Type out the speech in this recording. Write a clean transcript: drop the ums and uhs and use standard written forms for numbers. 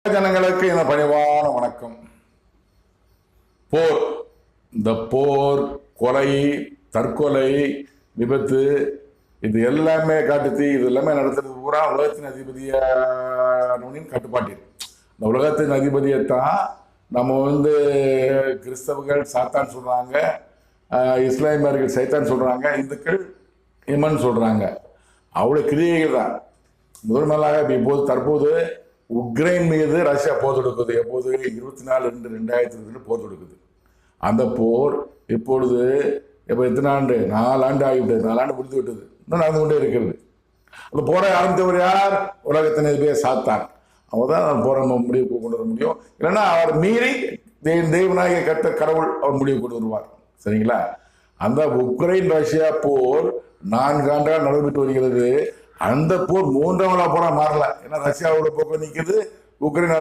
ஜனங்களுக்கு இந்த பணிவான வணக்கம். போர், இந்த போர், கொலை, தற்கொலை, விபத்து, இது எல்லாமே காட்டுத்தி, இது எல்லாமே நடத்துறது பூரா உலகத்தின் அதிபதியின் கட்டுப்பாட்டில். இந்த உலகத்தின் அதிபதியைத்தான் நம்ம கிறிஸ்தவர்கள் சாத்தான் சொல்றாங்க, இஸ்லாமியர்கள் சைத்தான் சொல்றாங்க, இந்துக்கள் இமன் சொல்றாங்க. அவ்வளவு கிரியைகள் தான். முதல் நாளாக இப்போது தற்போது உக்ரைன் மீது ரஷ்யா போர் தொடுக்குது. எப்போது 24/2/2022 போர் தொடுக்குது. அந்த போர் இப்பொழுது எத்தனை ஆண்டு? 4 ஆண்டு ஆகிவிட்டது. 4 ஆண்டு முடிந்து விட்டது. இன்னும் நடந்து கொண்டே இருக்கிறது. அந்த போரை ஆரம்பித்தவர் யார்? உலகத்தின் பேர் சாத்தான். அவர் தான் போரை முடிவுக்கு கொண்டு வர முடியும். இல்லைன்னா அவர் மீறி தெய்வநாயக கட்ட கடவுள் அவர் முடிவு கொண்டு வருவார். சரிங்களா? அந்த உக்ரைன் ரஷ்யா போர் 4 ஆண்டாக நடைபெற்று வருகிறது. அந்த போர் 3ஆம் போரா மாறல. ஏன்னா ரஷ்யாவோட போக்கு நிற்குது, உக்ரைன்